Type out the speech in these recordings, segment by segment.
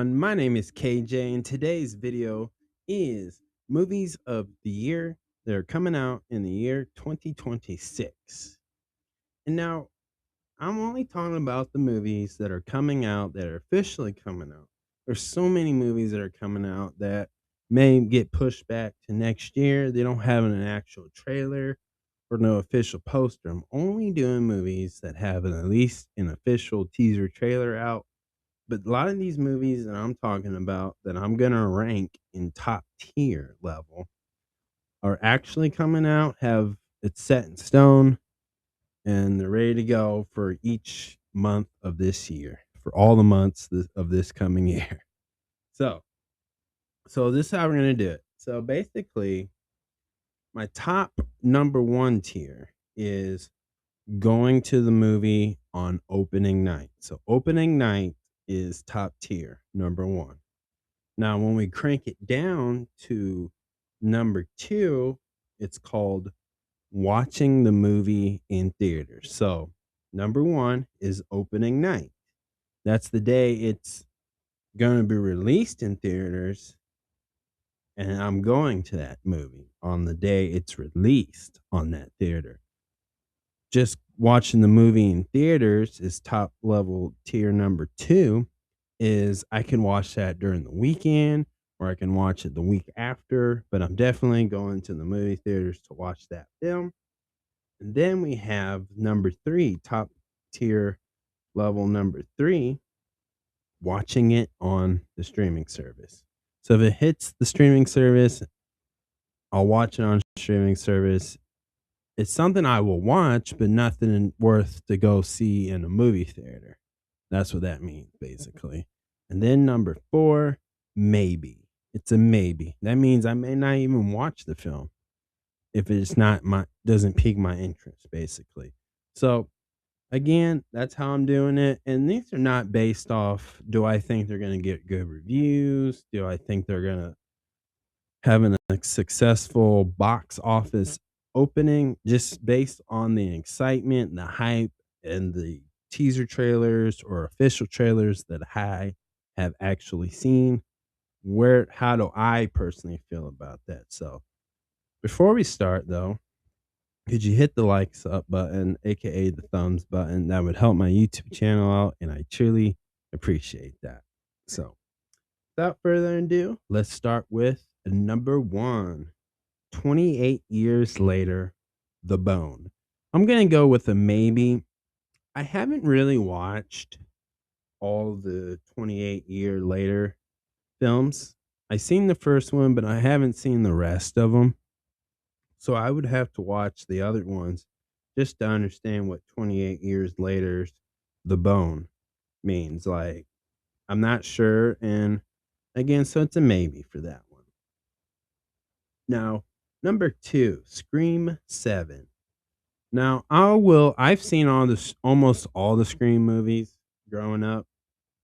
everyone. My name is KJ, and today's video is movies of the year that are coming out in the year 2026. And now I'm only talking about the movies that are coming out that are officially coming out. There's so many movies that are coming out that may get pushed back to next year. They don't have an actual trailer or no official poster. I'm only doing movies that have at least an official teaser trailer out, but a lot of these movies that I'm talking about that I'm gonna rank in top tier level are actually coming out, have it's set in stone, and they're ready to go for each month of this year, for all the months of this coming year. So, so this is how we're gonna do it. So basically, my top number one tier is going to the movie on opening night. So opening night is top tier, number one. Now, when we crank it down to number 2, it's called watching the movie in theaters. So, number 1 is opening night. That's the day it's gonna be released in theaters, and I'm going to that movie on the day it's released on that theater. Just watching the movie in theaters is top level tier number 2, is I can watch that during the weekend or I can watch it the week after, but I'm definitely going to the movie theaters to watch that film. And then we have number 3, top tier level number 3, watching it on the streaming service. So if it hits the streaming service, I'll watch it on streaming service. It's something I will watch, but nothing worth to go see in a movie theater. That's what that means, basically. And then number 4, maybe. It's a maybe. That means I may not even watch the film if it's not my doesn't pique my interest, basically. So again, that's how I'm doing it. And these are not based off, do I think they're gonna get good reviews? Do I think they're gonna have a successful box office opening, just based on the excitement and the hype and the teaser trailers or official trailers that I have actually seen. Where how do I personally feel about that? So before we start though, could you hit the likes up button, aka the thumbs button? That would help my YouTube channel out, and I truly appreciate that. So without further ado, let's start with number 1. 28 years later, The Bone. I'm gonna go with a maybe. I haven't really watched all the 28-year later films. I seen the first one, but I haven't seen the rest of them. So I would have to watch the other ones just to understand what 28 years later's The Bone means. Like, I'm not sure. And again, so it's a maybe for that one. Now, number 2, Scream 7. Now, I've seen almost all the Scream movies growing up,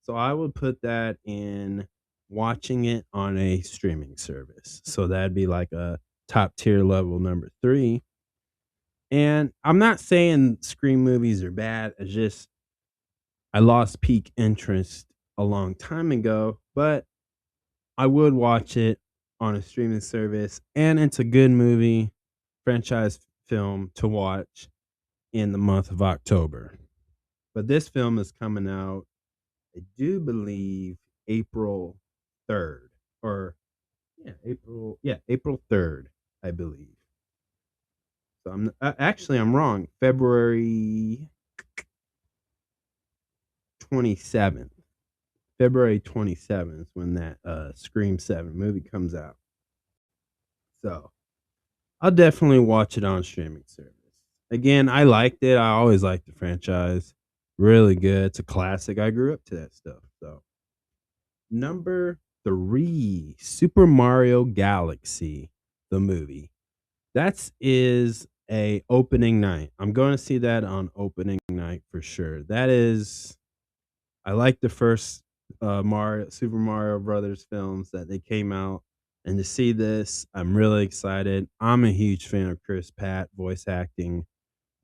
so I would put that in watching it on a streaming service. So that'd be like a top tier level number 3. And I'm not saying Scream movies are bad. It's just I lost peak interest a long time ago, but I would watch it on a streaming service, and it's a good movie, franchise film to watch in the month of October. But this film is coming out, I do believe, April 3rd, or April 3rd, I believe. So I'm wrong. February 27th. February 27th is when that Scream 7 movie comes out. So I'll definitely watch it on streaming service. Again, I liked it. I always liked the franchise. Really good. It's a classic. I grew up to that stuff. So number 3, Super Mario Galaxy, the movie. That is a opening night. I'm going to see that on opening night for sure. That is, I like the first Super Mario Brothers films that they came out, and to see this, I'm really excited. I'm a huge fan of Chris Pratt voice acting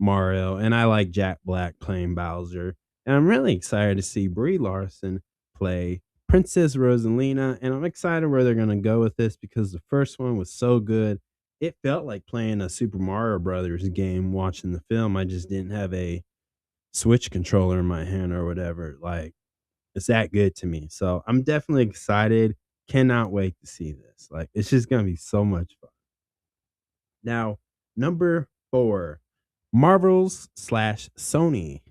Mario, and I like Jack Black playing Bowser, and I'm really excited to see Brie Larson play Princess Rosalina, and I'm excited where they're gonna go with this because the first one was so good. It felt like playing a Super Mario Brothers game watching the film. I just didn't have a Switch controller in my hand or whatever. Like, it's that good to me. So I'm definitely excited. Cannot wait to see this. Like, it's just gonna be so much fun. Now, number 4, Marvel's slash Sony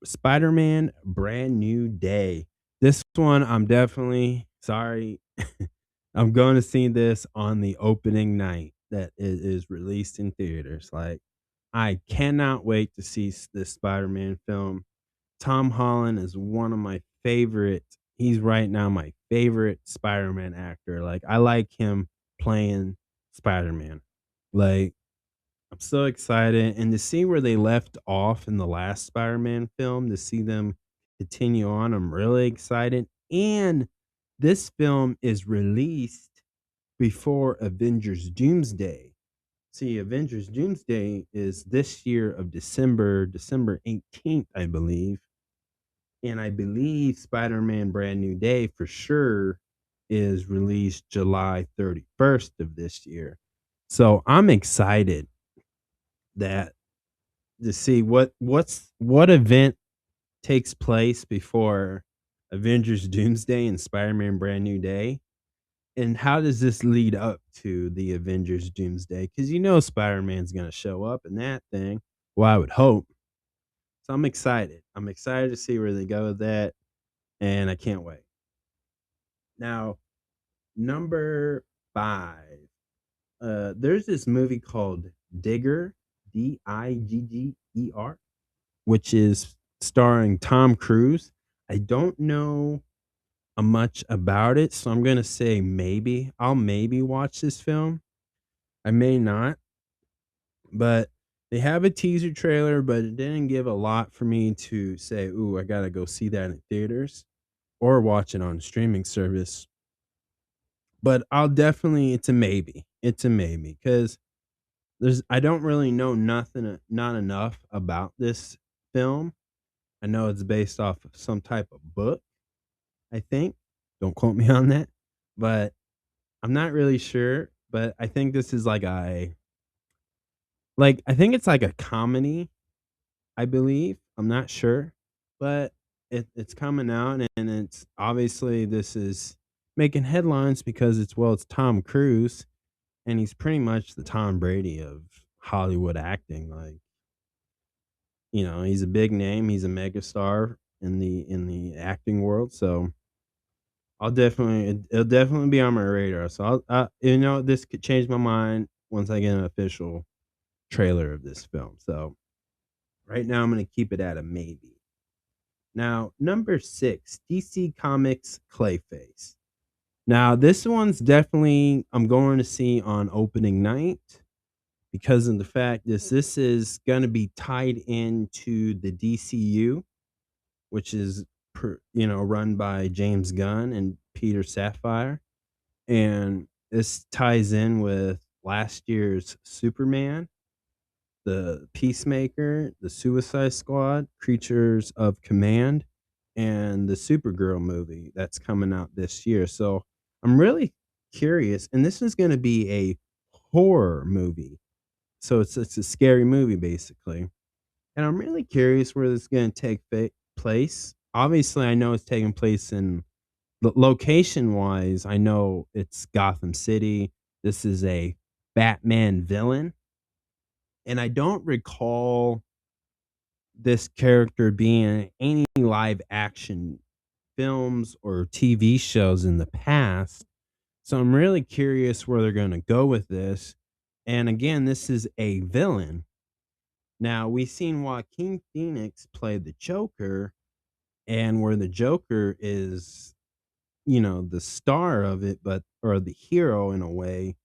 Spider-Man Brand New Day. This one, I'm definitely sorry. I'm going to see this on the opening night that it is released in theaters. Like, I cannot wait to see this Spider-Man film. Tom Holland is one of my favorite. He's right now my favorite Spider-Man actor. Like, I like him playing Spider-Man. Like, I'm so excited, and to see where they left off in the last Spider-Man film, to see them continue on, I'm really excited, and this film is released before Avengers Doomsday. See, Avengers Doomsday is this year of December 18th, I believe, and I believe Spider-Man Brand New Day for sure is released July 31st of this year. So, I'm excited that to see what event takes place before Avengers Doomsday and Spider-Man Brand New Day, and how does this lead up to the Avengers Doomsday? Because Spider-Man's gonna show up in that thing. Well, I would hope. So I'm excited. I'm excited to see where they go with that, and I can't wait. Now, number 5. There's this movie called Digger, Digger, which is starring Tom Cruise. I don't know much about it, so I'm gonna say maybe. I'll maybe watch this film. I may not, but they have a teaser trailer, but it didn't give a lot for me to say, "Ooh, I gotta go see that in theaters or watch it on a streaming service." But I'll definitely it's a maybe. It's a maybe because I don't really know not enough about this film. I know it's based off of some type of book, I think. Don't quote me on that, but I'm not really sure, but I think this is I think it's like a comedy, I believe. I'm not sure, but it's coming out and it's obviously this is making headlines because it's Tom Cruise and he's pretty much the Tom Brady of Hollywood acting. Like, he's a big name, he's a megastar in the acting world, so it'll definitely be on my radar. So this could change my mind once I get an official trailer of this film. So right now I'm gonna keep it at a maybe. Now, number 6, DC Comics Clayface. Now, this one's definitely I'm going to see on opening night because of the fact this is gonna be tied into the DCU, which is run by James Gunn and Peter Safire. And this ties in with last year's Superman, the Peacemaker, the Suicide Squad, Creatures of Command, and the Supergirl movie that's coming out this year. So I'm really curious, and this is going to be a horror movie. So it's a scary movie basically, and I'm really curious where this is going to take place. Obviously, I know it's taking place in location wise. I know it's Gotham City. This is a Batman villain, and I don't recall this character being in any live action films or TV shows in the past. So I'm really curious where they're going to go with this. And again, this is a villain. Now, we've seen Joaquin Phoenix play the Joker, and where the Joker is, the star of it, but or the hero in a way.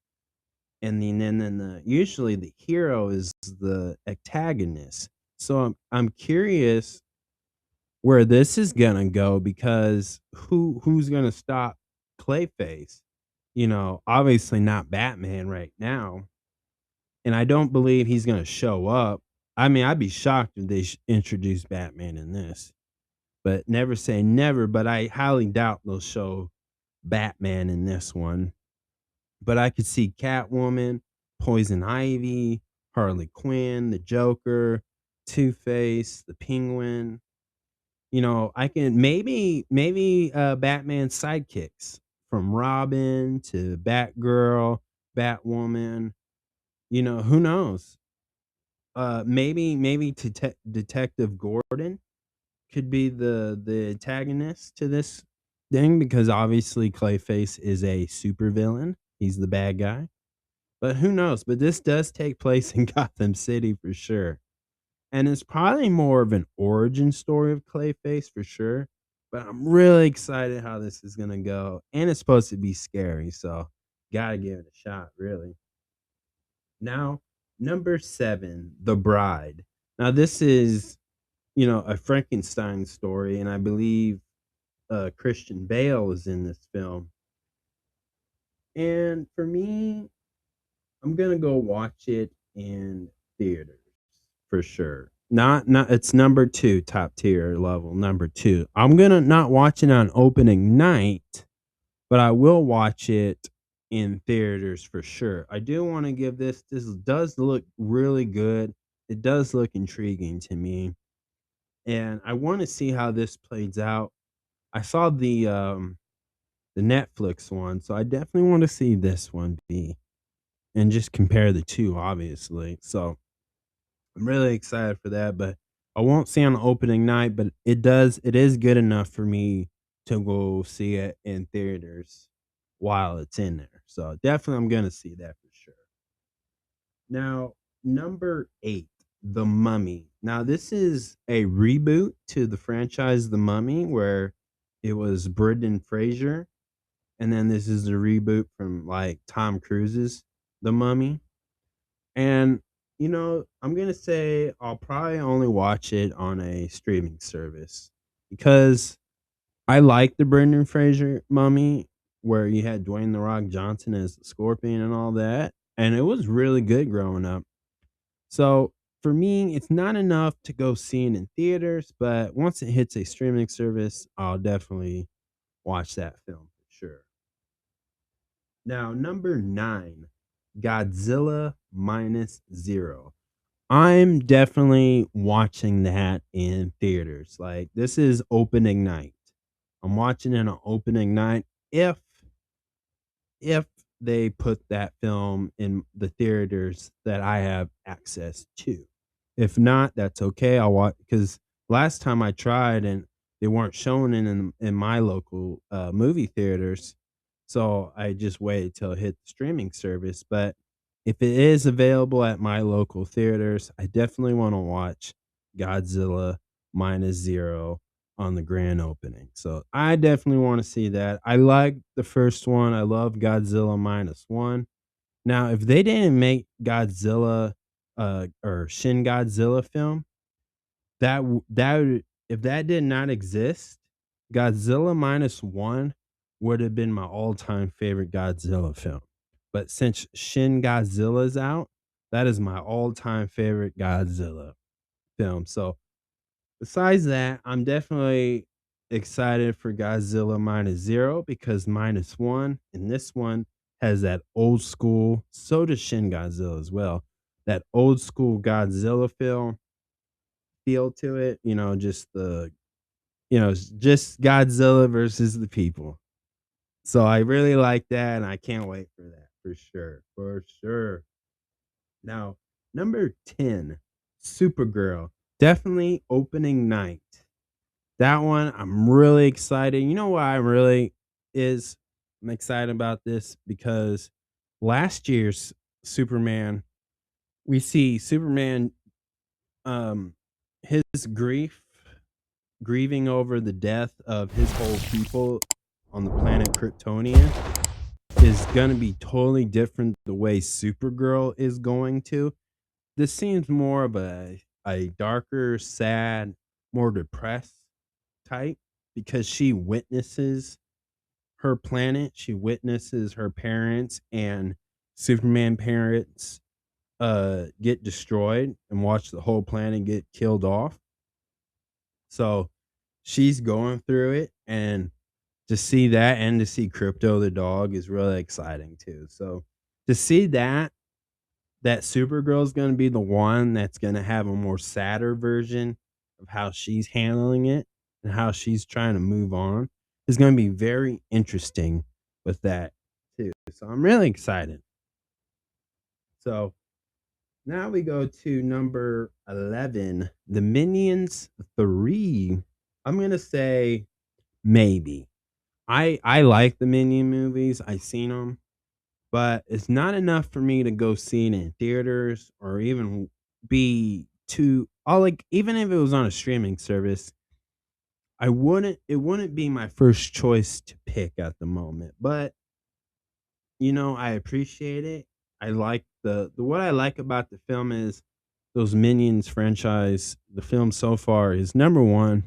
And then usually the hero is the antagonist. So I'm curious where this is gonna go because who's gonna stop Clayface? Obviously not Batman right now, and I don't believe he's gonna show up. I mean, I'd be shocked if they introduced Batman in this. but never say never. But I highly doubt they'll show Batman in this one. But I could see Catwoman, Poison Ivy, Harley Quinn, the Joker, Two Face, the Penguin. I can maybe Batman's sidekicks from Robin to Batgirl, Batwoman. Who knows? Maybe Detective Gordon could be the antagonist to this thing because obviously Clayface is a supervillain. He's the bad guy. But who knows? But this does take place in Gotham City for sure. And it's probably more of an origin story of Clayface for sure. But I'm really excited how this is gonna go. And it's supposed to be scary, so gotta give it a shot, really. Now, number 7, The Bride. Now, this is, a Frankenstein story, and I believe Christian Bale is in this film. And for me, I'm gonna go watch it in theaters for sure. Not it's number 2 top tier level, number 2. I'm gonna not watch it on opening night, but I will watch it in theaters for sure. I do want to give this does look really good. It does look intriguing to me, and I want to see how this plays out. I saw the Netflix one, so I definitely want to see this one be and just compare the two obviously. So, I'm really excited for that, but I won't see on the opening night, but it is good enough for me to go see it in theaters while it's in there. So definitely I'm gonna see that for sure. Now, number 8, The Mummy. Now, this is a reboot to the franchise The Mummy, where it was Brendan Fraser, and then this is a reboot from like Tom Cruise's The Mummy. And, I'm gonna say I'll probably only watch it on a streaming service because I like the Brendan Fraser Mummy, where you had Dwayne The Rock Johnson as the Scorpion and all that, and it was really good growing up. So, for me, it's not enough to go see it in theaters, but once it hits a streaming service, I'll definitely watch that film for sure. Now, number 9, Godzilla Minus Zero. I'm definitely watching that in theaters. Like, this is opening night. I'm watching it on opening night if they put that film in the theaters that I have access to. If not, that's okay. I'll watch because last time I tried and they weren't showing it in my local movie theaters, so I just waited till it hit the streaming service. But if it is available at my local theaters, I definitely want to watch Godzilla Minus Zero on the grand opening. So I definitely want to see that. I like the first one. I love Godzilla Minus One. Now, if they didn't make Godzilla or Shin Godzilla film, if that did not exist, Godzilla Minus One would have been my all-time favorite Godzilla film. But since Shin Godzilla's out, that is my all-time favorite Godzilla film. So besides that, I'm definitely excited for Godzilla Minus Zero because Minus One and this one has that old school, so does Shin Godzilla as well. That old school Godzilla feel to it, just Godzilla versus the people. So I really like that and I can't wait for that for sure. For sure. Now, number 10, Supergirl. Definitely opening night. That one, I'm really excited. You know why is I'm excited about this because last year's Superman, we see Superman um his grieving over the death of his whole people on the planet Kryptonia is gonna be totally different the way Supergirl is going to. This seems more of a darker, sad, more depressed type because she witnesses her planet, she witnesses her parents and Superman parents get destroyed and watch the whole planet get killed off. So she's going through it, and to see that and to see Crypto the dog is really exciting too. So to see that Supergirl is gonna be the one that's gonna have a more sadder version of how she's handling it and how she's trying to move on is gonna be very interesting with that too. So I'm really excited. So now we go to number 11, The Minions 3. I'm gonna say maybe. I like the Minion movies. I seen them, but it's not enough for me to go see it in theaters or even be too. I like even if it was on a streaming service, I wouldn't. It wouldn't be my first choice to pick at the moment. But I appreciate it. I like the what I like about the film is those Minions franchise. The film so far is number one.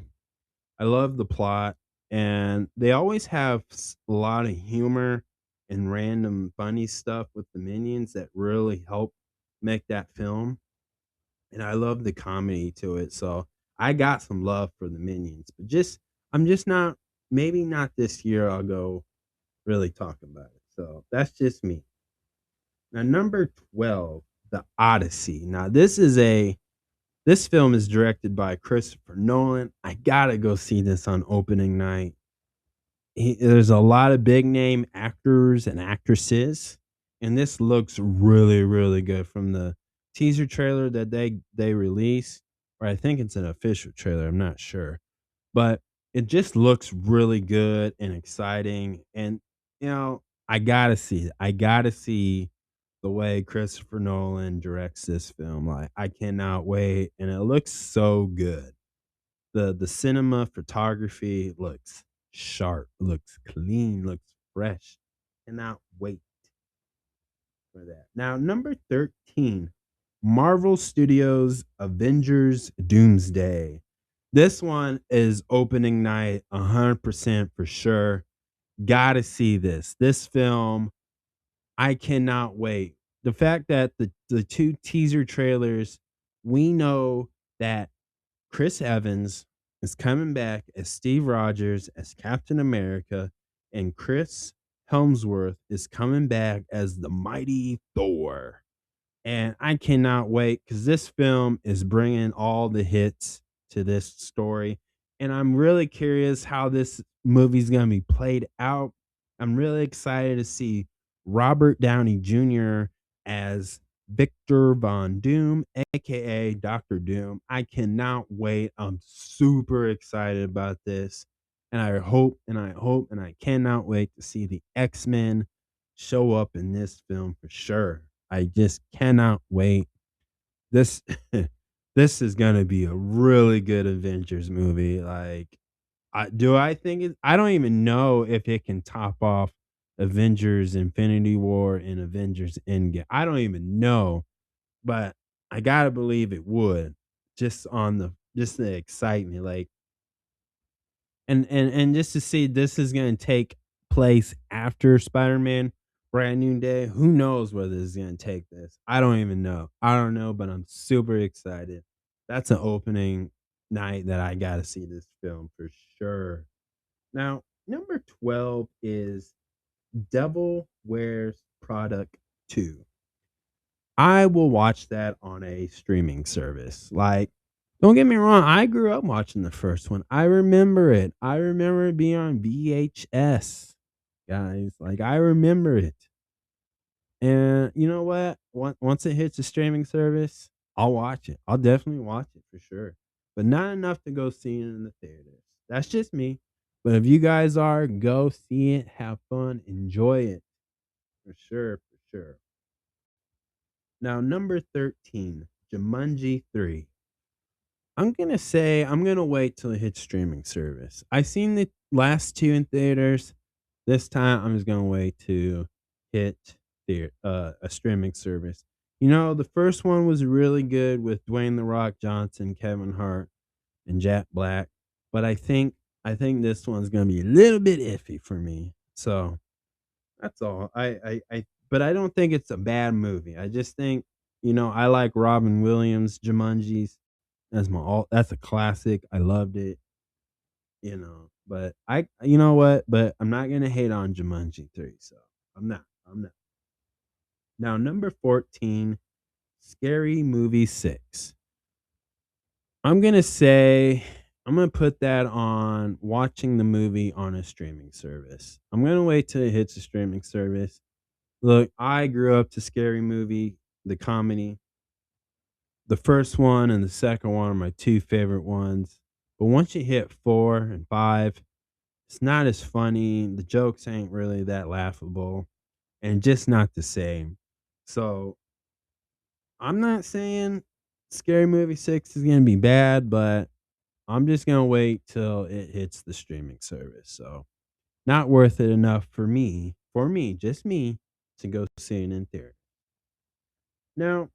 I love the plot, and they always have a lot of humor and random funny stuff with the minions that really help make that film. And I love the comedy to it. So I got some love for the minions, but I'm just not, maybe not this year. I'll go really talk about it. So that's just me. Now, number 12, The Odyssey. Now, this film is directed by Christopher Nolan. I gotta go see this on opening night. There's a lot of big name actors and actresses, and this looks really, really good from the teaser trailer that they released, or I think it's an official trailer. I'm not sure, but it just looks really good and exciting. And I gotta see it. I gotta see the way Christopher Nolan directs this film. Like I cannot wait, and it looks so good. The cinema photography looks sharp, looks clean, looks fresh. Cannot wait for that. Now, number 13, Marvel Studios Avengers Doomsday. This one is opening night 100% for sure. Gotta see this. This film, I cannot wait. The fact that the two teaser trailers, we know that Chris Evans is coming back as Steve Rogers as Captain America, and Chris Helmsworth is coming back as the mighty Thor. And I cannot wait because this film is bringing all the hits to this story. And I'm really curious how this movie's going to be played out. I'm really excited to see Robert Downey Jr. as Victor Von Doom, aka Doctor Doom. I cannot wait. I'm super excited about this. And I hope and I hope and I cannot wait to see the X-Men show up in this film for sure. I just cannot wait. This this is gonna be a really good Avengers movie. Like, I think it? I don't even know if it can top off Avengers Infinity War and Avengers Endgame. I don't even know, but I gotta believe it would. Just the excitement, like and just to see this is gonna take place after Spider-Man Brand New Day. Who knows where this is gonna take this? I don't even know. I don't know, but I'm super excited. That's an opening night that I gotta see this film for sure. Now, number 12 is Devil Wears Product 2. I will watch that on a streaming service. Like, don't get me wrong, I grew up watching the first one. I remember it. I remember it being on VHS, guys. Like, I remember it. And you know what? Once it hits a streaming service, I'll watch it. I'll definitely watch it for sure. But not enough to go see it in the theaters. That's just me. But if you guys are, go see it, have fun, enjoy it for sure, for sure. Now, number 13, Jumanji 3. I'm gonna say I'm gonna wait till it hits streaming service. I seen the last two in theaters. This time I'm just gonna wait to hit a streaming service. The first one was really good with Dwayne the Rock Johnson, Kevin Hart, and Jack Black, but I think this one's gonna be a little bit iffy for me. So that's all. But I don't think it's a bad movie. I just think, I like Robin Williams, Jumanji's. That's a classic. I loved it. But you know what? But I'm not gonna hate on Jumanji 3, so I'm not. I'm not. Now, number 14, Scary Movie 6. I'm gonna say I'm gonna put that on watching the movie on a streaming service. I'm gonna wait till it hits a streaming service. Look, I grew up to Scary Movie, the comedy. The first one and the second one are my two favorite ones. But once you hit 4 and 5, it's not as funny. The jokes ain't really that laughable and just not the same. So I'm not saying Scary Movie 6 is gonna be bad, but I'm just gonna wait till it hits the streaming service. So not worth it enough for me, just me, to go see it in theater. Now,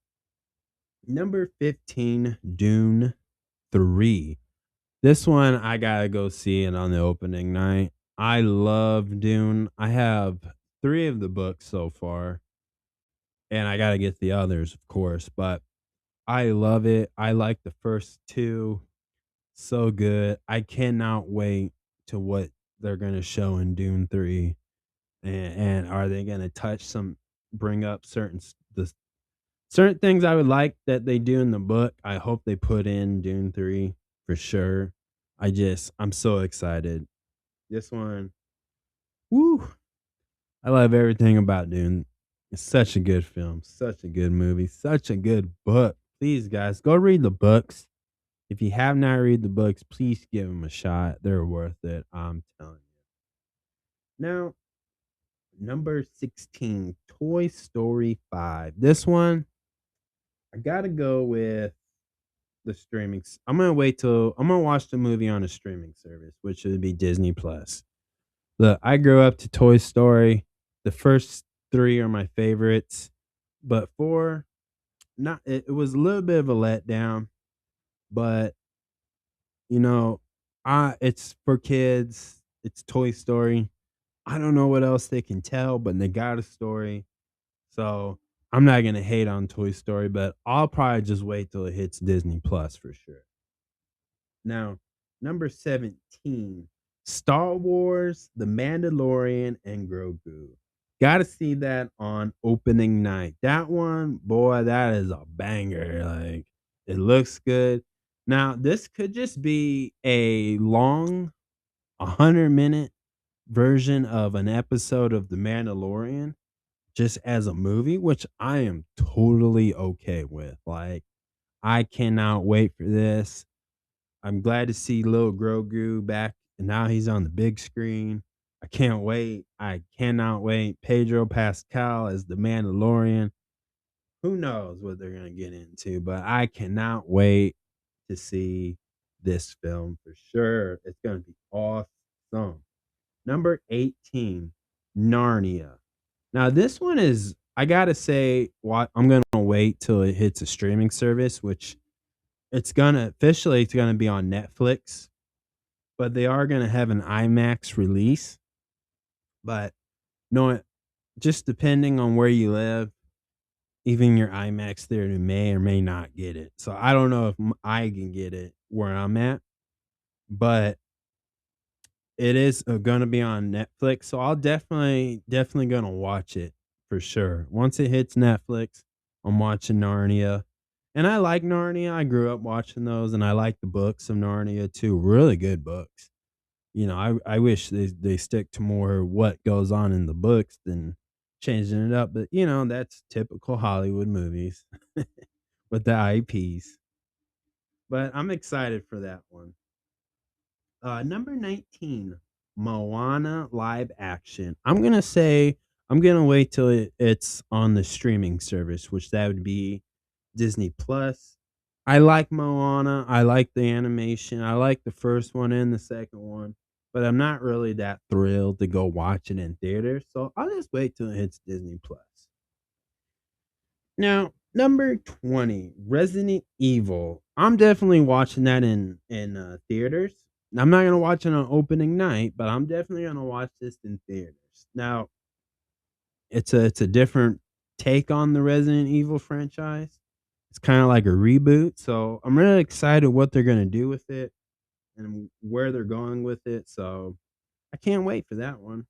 number 15, Dune 3. This one I gotta go see it on the opening night. I love Dune. I have 3 of the books so far, and I gotta get the others, of course, but I love it. I like the first 2. So good. I cannot wait to what they're gonna show in Dune 3, and are they gonna bring up certain things I would like that they do in the book. I hope they put in Dune 3 for sure. I'm so excited. This one, woo! I love everything about Dune. It's such a good film, such a good movie, such a good book. Please, guys, go read the books. If you have not read the books, please give them a shot. They're worth it. I'm telling you. Now, number 16, Toy Story 5. This one, I gotta go with the I'm gonna watch the movie on a streaming service, which would be Disney Plus. Look, I grew up to Toy Story. The first 3 are my favorites, but 4, not it was a little bit of a letdown, but you know, it's for kids. It's Toy Story. I don't know what else they can tell, but they got a story. So I'm not gonna hate on Toy Story, but I'll probably just wait till it hits Disney Plus for sure. Now, number 17, Star Wars, The Mandalorian, and Grogu. Gotta see that on opening night. That one, boy, that is a banger. Like, it looks good. Now, this could just be a long 100-minute version of an episode of The Mandalorian just as a movie, which I am totally okay with. Like, I cannot wait for this. I'm glad to see Lil Grogu back, and now he's on the big screen. I can't wait. I cannot wait. Pedro Pascal as the Mandalorian. Who knows what they're gonna get into, but I cannot wait to see this film for sure. It's gonna be awesome. Number 18, Narnia. Now this one is I gotta say what I'm gonna wait till it hits a streaming service, which it's gonna be on Netflix, but they are gonna have an IMAX release. But no, just depending on where you live, even your IMAX theater may or may not get it. So I don't know if I can get it where I'm at, but it is gonna be on Netflix. So I'll definitely gonna watch it for sure. Once it hits Netflix, I'm watching Narnia. And I like Narnia. I grew up watching those, and I like the books of Narnia too. Really good books. I wish they stick to more what goes on in the books than changing it up. But that's typical Hollywood movies with the IPs. But I'm excited for that one. Number 19, Moana live action. I'm gonna wait till it's on the streaming service, which that would be Disney Plus. I like Moana. I like the animation. I like the first one and the second one, but I'm not really that thrilled to go watch it in theaters. So I'll just wait till it hits Disney Plus. Now, number 20, Resident Evil. I'm definitely watching that in theaters. I'm not gonna watch it on opening night, but I'm definitely gonna watch this in theaters. Now, it's a different take on the Resident Evil franchise. It's kind of like a reboot, so I'm really excited what they're gonna do with it. and where they're going with it. So I can't wait for that one.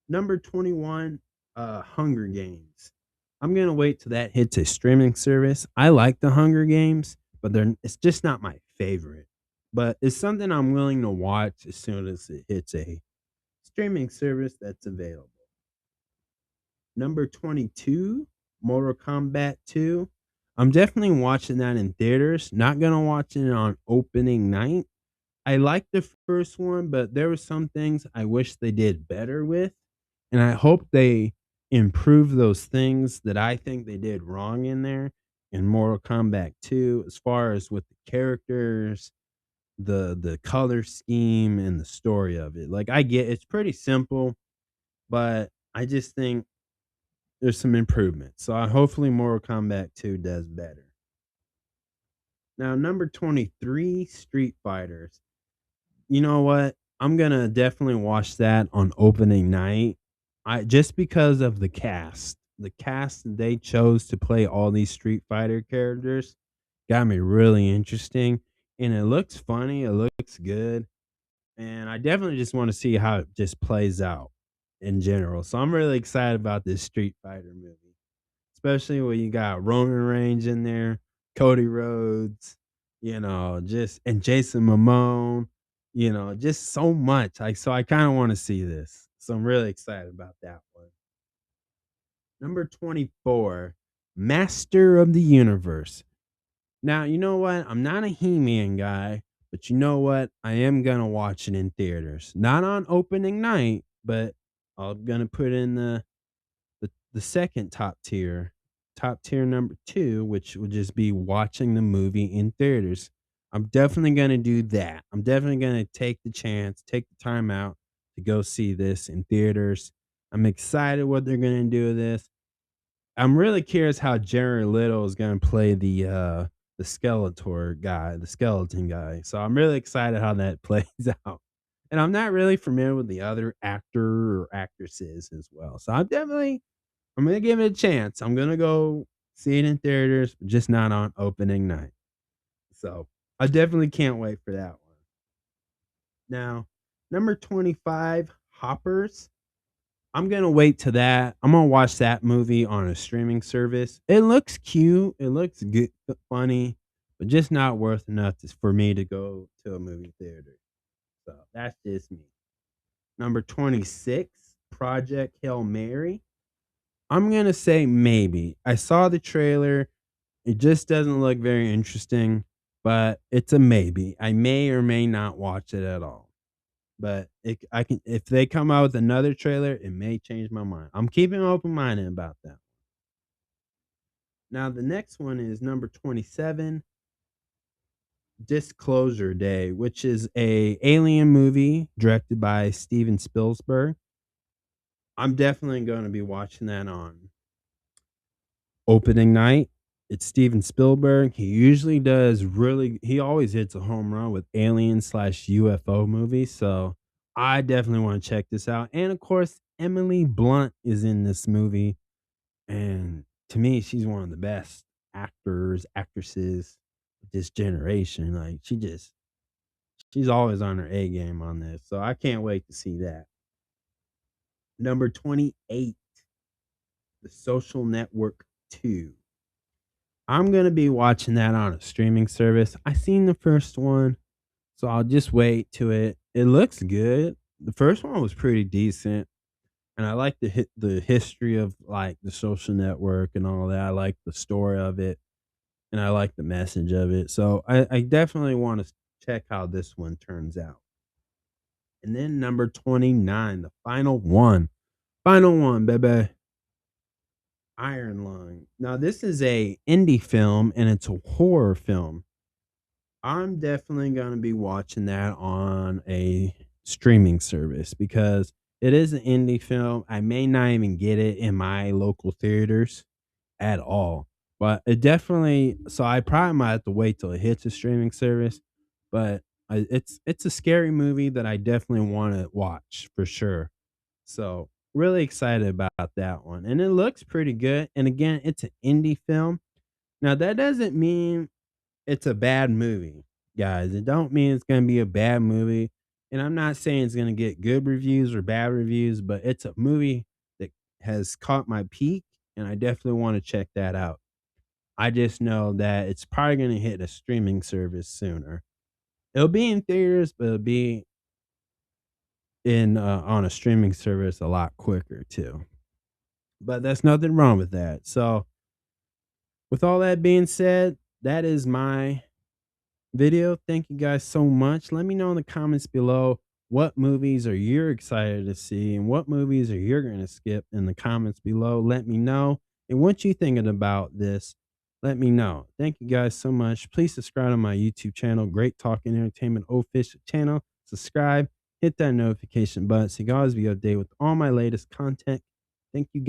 Number 21, Hunger Games. I'm gonna wait till that hits a streaming service. I like the Hunger Games, but it's just not my favorite. But it's something I'm willing to watch as soon as it hits a streaming service that's available. Number 22, Mortal Kombat 2. I'm definitely watching that in theaters. Not gonna watch it on opening night. I liked the first one, but there were some things I wish they did better with, and I hope they improve those things that I think they did wrong in there in Mortal Kombat 2, as far as with the characters, the color scheme, and the story of it. Like, I get it's pretty simple, but I just think there's some improvement. So, hopefully Mortal Kombat 2 does better. Now, number 23, Street Fighters. You know what? I'm gonna definitely watch that on opening night. I just because of the cast. The cast that they chose to play all these Street Fighter characters got me really interesting, and it looks funny, it looks good, and I definitely just wanna see how it just plays out in general. So I'm really excited about this Street Fighter movie, especially when you got Roman Reigns in there, Cody Rhodes, just and Jason Momoa, just so much. So I kind of want to see this. So I'm really excited about that one. Number 24, Master of the Universe. Now, you know what? I'm not a He-Man guy, but you know what? I am gonna watch it in theaters. Not on opening night, but I'm gonna put in the second top tier number 2, which would just be watching the movie in theaters. I'm definitely gonna do that. I'm definitely gonna take the chance, take the time out to go see this in theaters. I'm excited what they're gonna do with this. I'm really curious how Jared Leto is gonna play the Skeletor guy, the skeleton guy. So I'm really excited how that plays out. And I'm not really familiar with the other actor or actresses as well. So I'm gonna give it a chance. I'm gonna go see it in theaters, but just not on opening night. So I definitely can't wait for that one. Now, number 25, Hoppers. I'm gonna wait to that. I'm gonna watch that movie on a streaming service. It looks cute. It looks good, funny, but just not worth enough for me to go to a movie theater. So that's just me. Number 26, Project Hail Mary. I'm gonna say maybe. I saw the trailer. It just doesn't look very interesting, but it's a maybe. I may or may not watch it at all. But I can if they come out with another trailer, it may change my mind. I'm keeping open minded about that. Now the next one is number 27, Disclosure Day, which is a alien movie directed by Steven Spielberg. I'm definitely going to be watching that on opening night. It's Steven Spielberg. He always hits a home run with alien slash UFO movies. So I definitely want to check this out. And of course, Emily Blunt is in this movie. And to me, she's one of the best actresses of this generation. Like she's always on her A game on this. So I can't wait to see that. Number 28, The Social Network 2. I'm gonna be watching that on a streaming service. I seen the first one, so I'll just wait to it. It looks good. The first one was pretty decent, and I like the history of like the social network and all that. I like the story of it, and I like the message of it. So I definitely want to check how this one turns out. And then number 29, the final one, baby. Iron Lung. Now this is a indie film and it's a horror film. I'm definitely gonna be watching that on a streaming service because it is an indie film. I may not even get it in my local theaters at all, but it definitely. So I probably might have to wait till it hits a streaming service. But it's a scary movie that I definitely want to watch for sure. So really excited about that one, and it looks pretty good. And again, it's an indie film. Now that doesn't mean it's a bad movie. guys. It don't mean it's gonna be a bad movie, and I'm not saying it's gonna get good reviews or bad reviews, but it's a movie that has caught my peak, and I definitely wanna check that out. I just know that it's probably gonna hit a streaming service sooner. It'll be in theaters, but it'll be in, on a streaming service a lot quicker too. But there's nothing wrong with that. So, with all that being said, that is my video. Thank you guys so much. Let me know in the comments below what movies are you excited to see and what movies are you going to skip in the comments below. Let me know. And what you thinking about this, let me know. Thank you guys so much. Please subscribe to my YouTube channel, Great Talking Entertainment Official channel. Subscribe, hit that notification button so you can always be updated with all my latest content. Thank you guys.